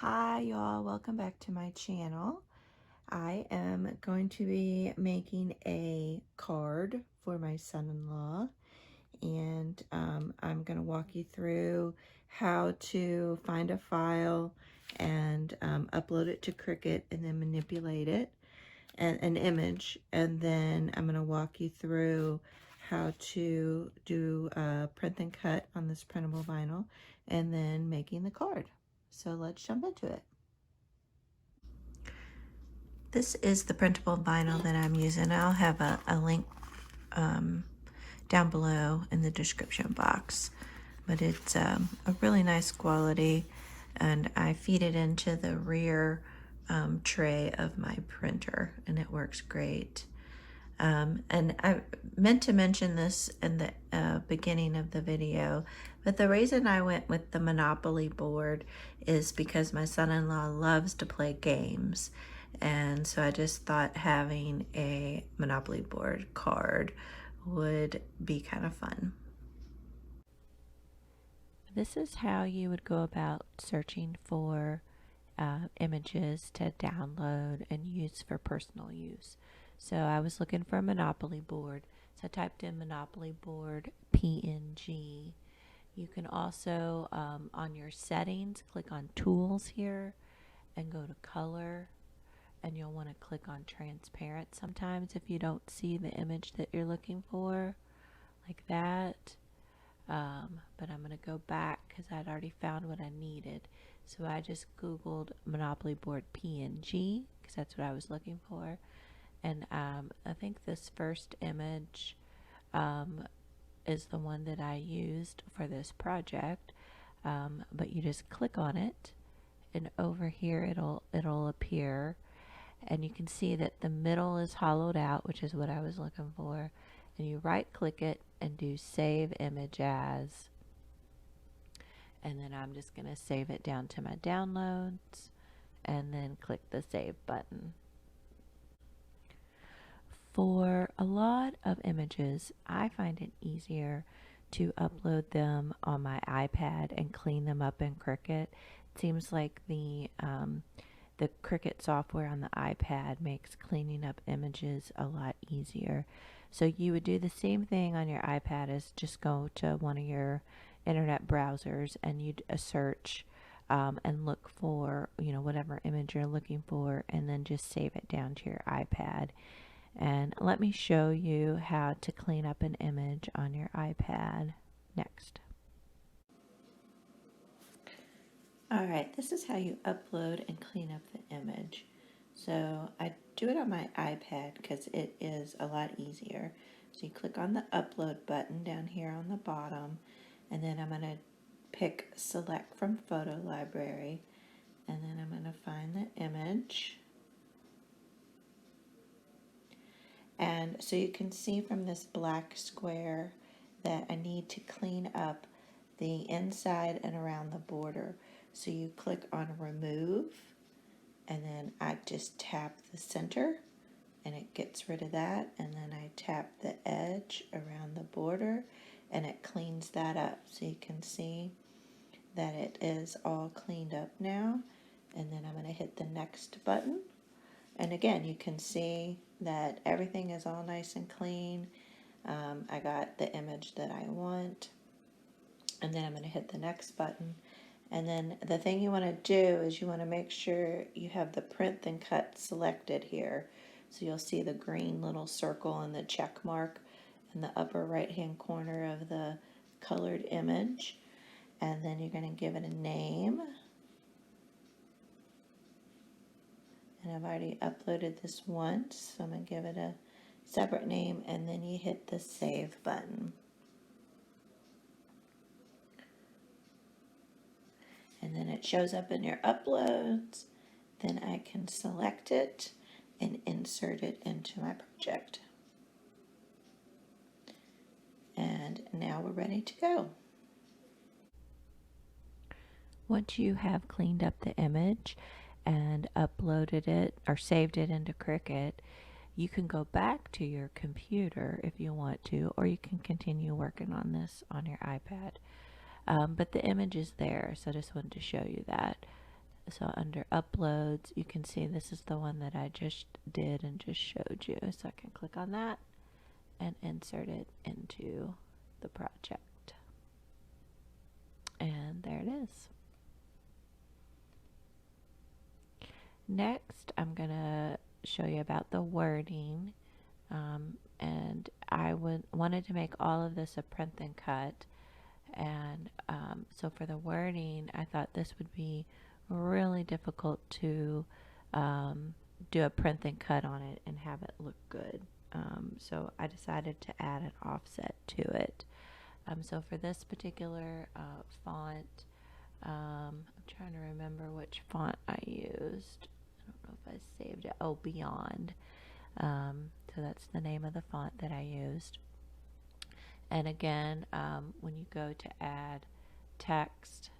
Hi y'all, welcome back to my channel. I am going to be making a card for my son-in-law, and I'm going to walk you through how to find a file and upload it to Cricut and then manipulate it and an image, and then I'm going to walk you through how to do a print and cut on this printable vinyl and then making the card. So let's jump into it. This is the printable vinyl that I'm using. I'll have a link down below in the description box. But it's a really nice quality, and I feed it into the rear tray of my printer, and it works great. And I meant to mention this in the beginning of the video, but the reason I went with the Monopoly board is because my son-in-law loves to play games. And so I just thought having a Monopoly board card would be kind of fun. This is how you would go about searching for images to download and use for personal use. So I was looking for a Monopoly board, so I typed in Monopoly board PNG. You can also, on your settings, click on Tools here and go to Color, and you'll want to click on Transparent sometimes if you don't see the image that you're looking for, like that. But I'm going to go back because I'd already found what I needed. So I just Googled Monopoly board PNG because that's what I was looking for. And I think this first image is the one that I used for this project. But you just click on it, and over here it'll appear, and you can see that the middle is hollowed out, which is what I was looking for. And you right click it and do Save Image As, and then I'm just going to save it down to my downloads and then click the Save button. For a lot of images, I find it easier to upload them on my iPad and clean them up in Cricut. It seems like the Cricut software on the iPad makes cleaning up images a lot easier. So you would do the same thing on your iPad as just go to one of your internet browsers and you'd search and look for whatever image you're looking for, and then just save it down to your iPad. And let me show you how to clean up an image on your iPad next. Alright, this is how you upload and clean up the image. So I do it on my iPad because it is a lot easier. So you click on the upload button down here on the bottom, and then I'm going to pick select from photo library, and then I'm going to find the image. And so you can see from this black square that I need to clean up the inside and around the border. So you click on remove, and then I just tap the center and it gets rid of that, and then I tap the edge around the border and it cleans that up. So you can see that it is all cleaned up now, and then I'm going to hit the next button, and again you can see that everything is all nice and clean. I got the image that I want, and then I'm going to hit the next button. And then the thing you want to do is you want to make sure you have the print and cut selected here. So you'll see the green little circle and the check mark in the upper right hand corner of the colored image. And then you're going to give it a name. And I've already uploaded this once, so I'm going to give it a separate name, and then you hit the save button. And then it shows up in your uploads. Then I can select it and insert it into my project. And now we're ready to go. Once you have cleaned up the image and uploaded it or saved it into Cricut, you can go back to your computer if you want to, or you can continue working on this on your iPad. But the image is there, so I just wanted to show you that. So under uploads, you can see this is the one that I just did and just showed you. So I can click on that and insert it into the project. And there it is. Next, I'm going to show you about the wording. And I wanted to make all of this a print and cut. And so for the wording, I thought this would be really difficult to do a print and cut on it and have it look good. So I decided to add an offset to it. So for this particular font, I'm trying to remember which font I used. I don't know if I saved it. Oh, Beyond. So that's the name of the font that I used. And again, when you go to add text,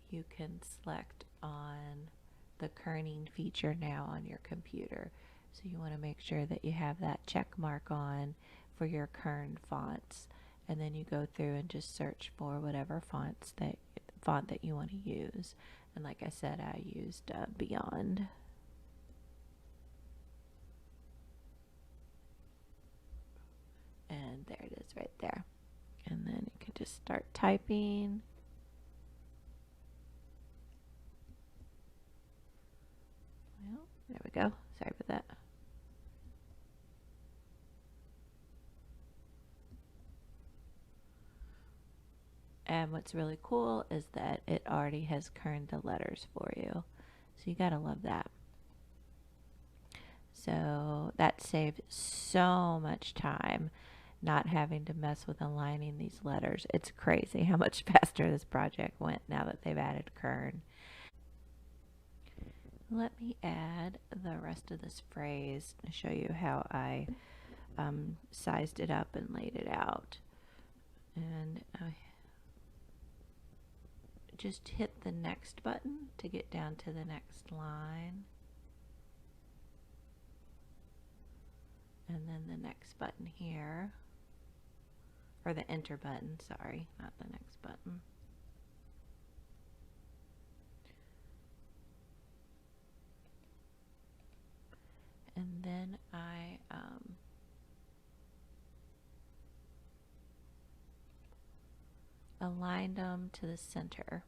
you can select on the kerning feature now on your computer. So you want to make sure that you have that check mark on for your kern fonts, and then you go through and just search for whatever font that you want to use. And like I said, I used Beyond. And there it is right there. And then you can just start typing. Well, there we go. Sorry about that. And what's really cool is that it already has kerned the letters for you. So you gotta love that. So that saved so much time not having to mess with aligning these letters. It's crazy how much faster this project went now that they've added kern. Let me add the rest of this phrase to show you how I sized it up and laid it out. And I just hit the next button to get down to the next line. And then the next button here, or the enter button, sorry, not the next button. And then I aligned them to the center.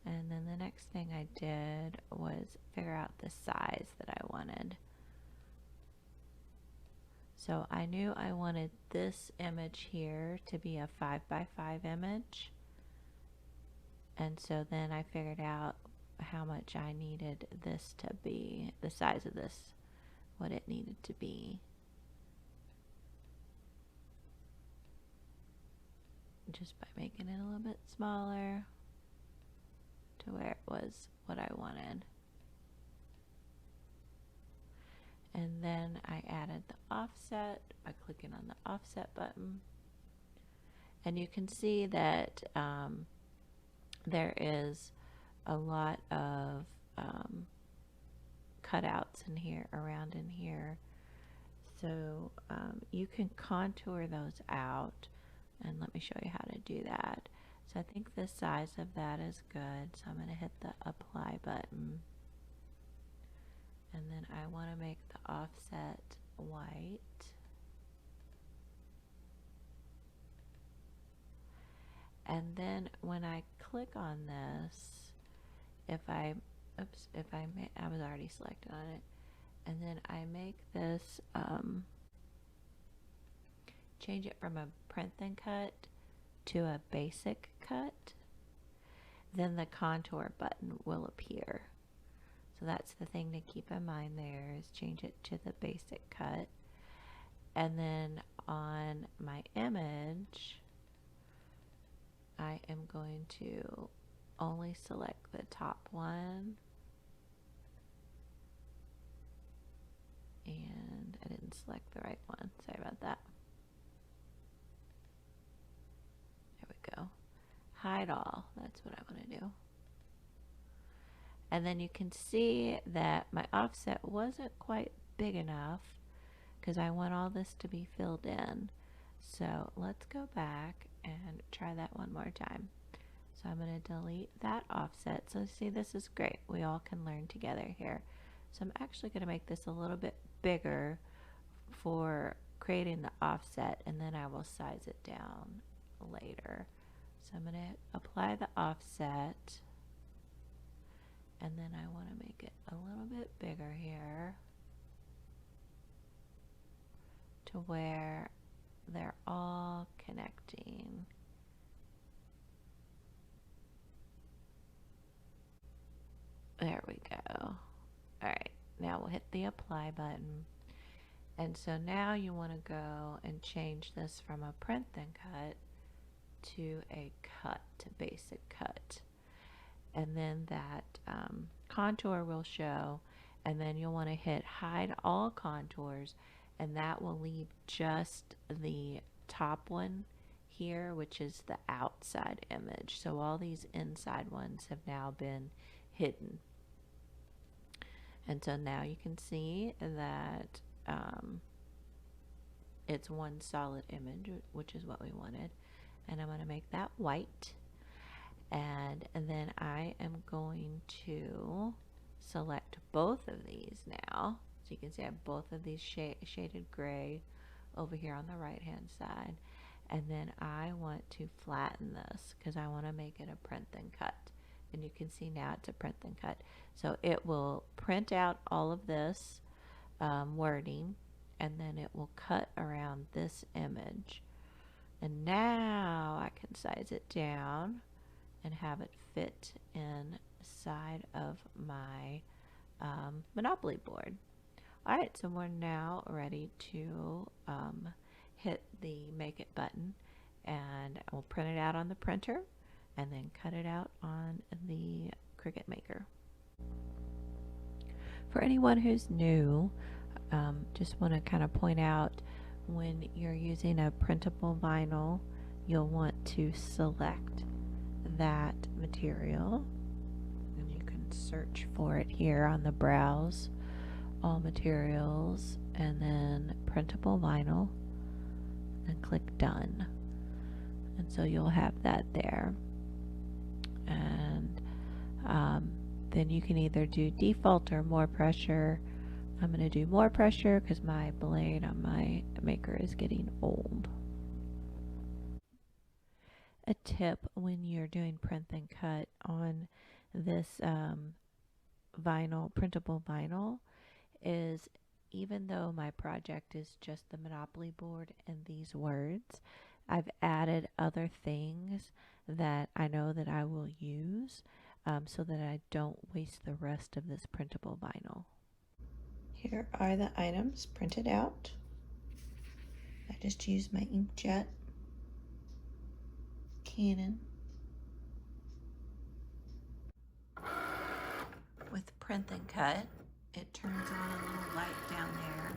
And then the next thing I did was figure out the size that I wanted. So I knew I wanted this image here to be a 5x5 image. And so then I figured out how much I needed this to be, the size of this, what it needed to be. Just by making it a little bit smaller to where it was what I wanted. And then I added the offset by clicking on the offset button. And you can see that there is a lot of cutouts in here, around in here. So you can contour those out, and let me show you how to do that. So I think the size of that is good, so I'm going to hit the apply button. And then I want to make the offset white. And then when I click on this, I was already selected on it, and then I make this, change it from a print and cut to a basic cut, then the contour button will appear. So that's the thing to keep in mind there, is change it to the basic cut. And then on my image, I am going to only select the top one. And I didn't select the right one. Sorry about that. There we go. Hide all. That's what I want to do. And then you can see that my offset wasn't quite big enough because I want all this to be filled in. So let's go back and try that one more time. So So I'm going to delete that offset. So see, this is great. We all can learn together here. So I'm actually going to make this a little bit bigger for creating the offset, and then I will size it down later. So I'm going to apply the offset, and then I want to make it a little bit bigger here to where they're all connecting. There we go. Alright, now we'll hit the apply button. And so now you want to go and change this from a print then cut to a cut, to basic cut. And then that contour will show, and then you'll want to hit hide all contours, and that will leave just the top one here, which is the outside image. So all these inside ones have now been hidden. And so now you can see that it's one solid image, which is what we wanted. And I'm going to make that white. And then I am going to select both of these now. So you can see I have both of these shaded gray over here on the right hand side. And then I want to flatten this because I want to make it a print then cut. And you can see now it's a print then cut. So it will print out all of this wording, and then it will cut around this image. And now I can size it down and have it fit inside of my Monopoly board. Alright, so we're now ready to hit the make it button, and we'll print it out on the printer and then cut it out on the Cricut Maker. For anyone who's new, just want to kind of point out, when you're using a printable vinyl, you'll want to select that material, and you can search for it here on the browse all materials and then printable vinyl and click done, and so you'll have that there. And then you can either do default or more pressure. I'm going to do more pressure because my blade on my maker is getting old. A tip when you're doing print then cut on this vinyl, printable vinyl, is even though my project is just the Monopoly board and these words, I've added other things that I know that I will use so that I don't waste the rest of this printable vinyl. Here are the items printed out. I just used my inkjet, Kerning. With print then cut, it turns on a little light down there,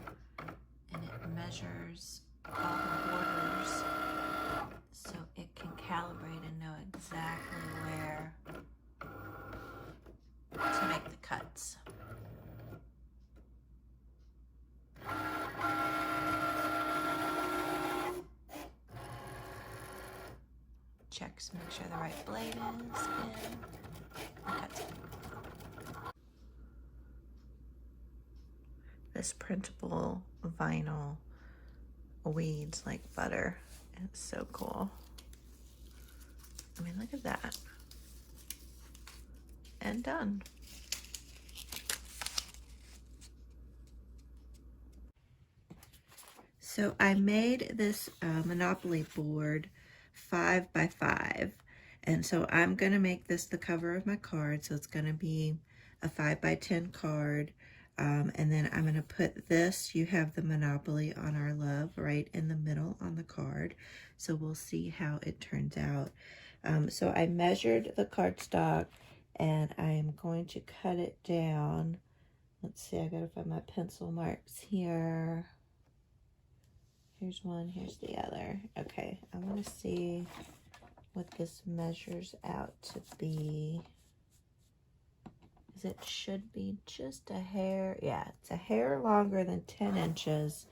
and it measures all the borders so it can calibrate and know exactly where to make the cuts. Checks to make sure the right blade is in, and cuts it. This printable vinyl weeds like butter. It's so cool. I mean, look at that. And done. So I made this Monopoly board 5 by 5, and so I'm going to make this the cover of my card. So it's going to be a 5 by 10 card, and then I'm going to put this, you have the Monopoly on our love right in the middle on the card. So we'll see how it turns out. So I measured the cardstock, and I am going to cut it down. Let's see, I gotta find my pencil marks here. Here's one, here's the other. Okay, I want to see what this measures out to be. It should be just a hair, yeah, it's a hair longer than 10 inches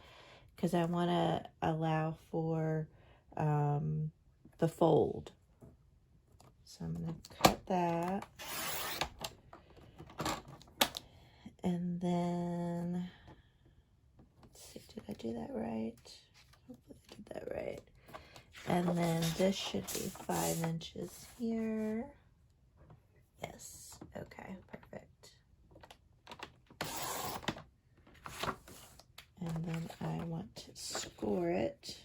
because I want to allow for the fold. So I'm going to cut that. And then, let's see, did I do that right? Hopefully I did that right. And then this should be 5 inches here. Yes, okay, perfect. And then I want to score it.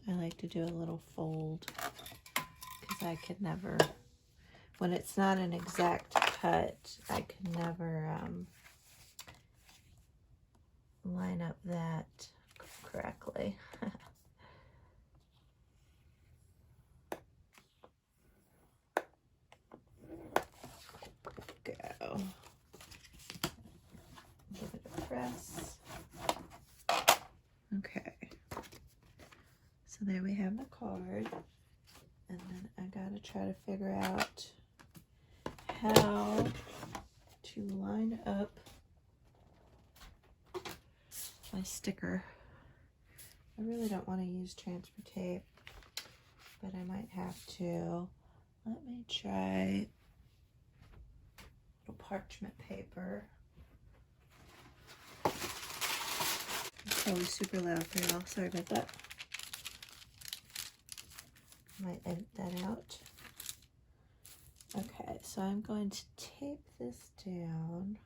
I like to do a little fold because I could never, when it's not an exact cut, I could never line up that correctly. Go. Give it a press. Okay. So there we have the card. And then I gotta try to figure out how to line up my sticker. I really don't want to use transfer tape, but I might have to. Let me try little parchment paper. It's probably super loud for y'all. Sorry about that. Might edit that out. Okay, so I'm going to tape this down.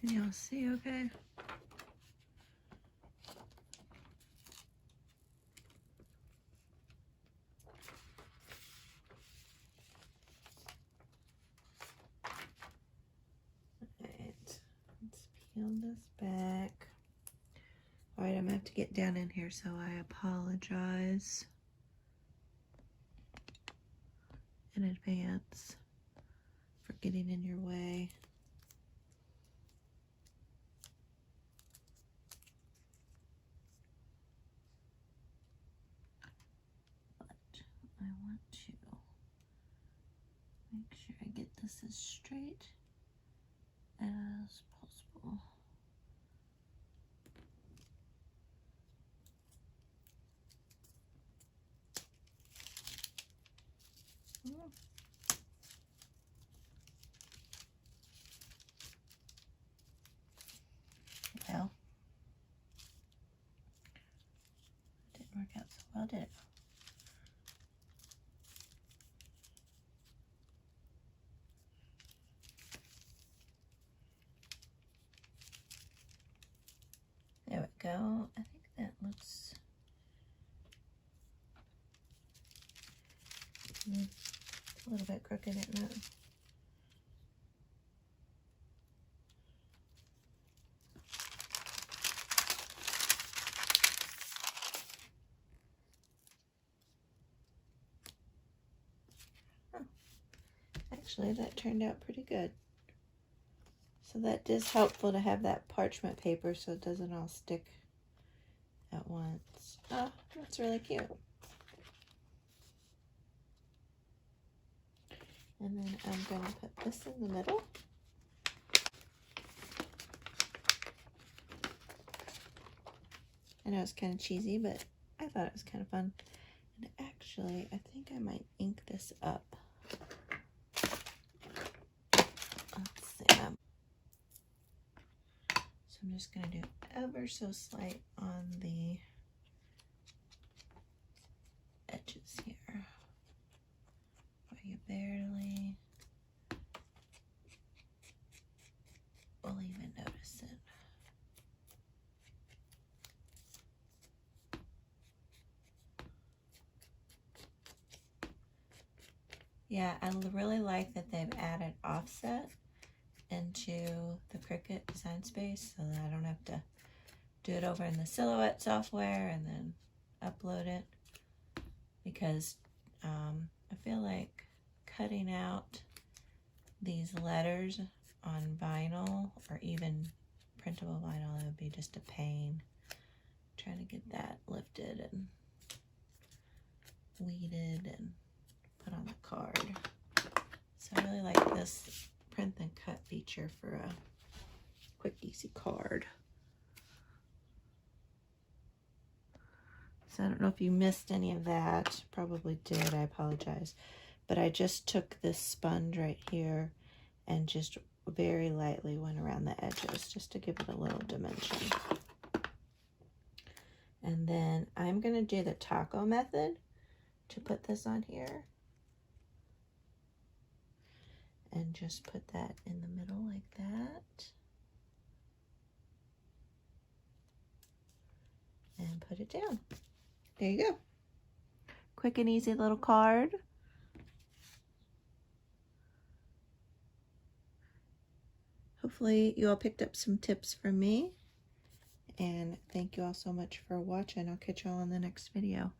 Can y'all see okay? Alright, let's peel this back. Alright, I'm gonna have to get down in here, so I apologize in advance for getting in your way. I want to make sure I get this as straight as possible. Well, it didn't work out so well, did it? There we go. I think that looks a little bit crooked, isn't it? Huh. Actually, that turned out pretty good. So that is helpful to have that parchment paper so it doesn't all stick at once. Oh, that's really cute. And then I'm going to put this in the middle. I know it's kind of cheesy, but I thought it was kind of fun. And actually, I think I might ink this up. Let's see. So I'm just going to do ever so slight on the edges here. Where you barely will even notice it. Yeah, I really like that they've added offset into the Cricut Design Space so that I don't have to do it over in the Silhouette software and then upload it, because I feel like cutting out these letters on vinyl or even printable vinyl, it would be just a pain trying to get that lifted and weeded and put on the card. So I really like this print and cut feature for a quick easy card. So I don't know if you missed any of that. Probably did, I apologize. But I just took this sponge right here and just very lightly went around the edges just to give it a little dimension. And then I'm going to do the taco method to put this on here. And just put that in the middle like that. And put it down. There you go. Quick and easy little card. Hopefully you all picked up some tips from me. And thank you all so much for watching. I'll catch you all in the next video.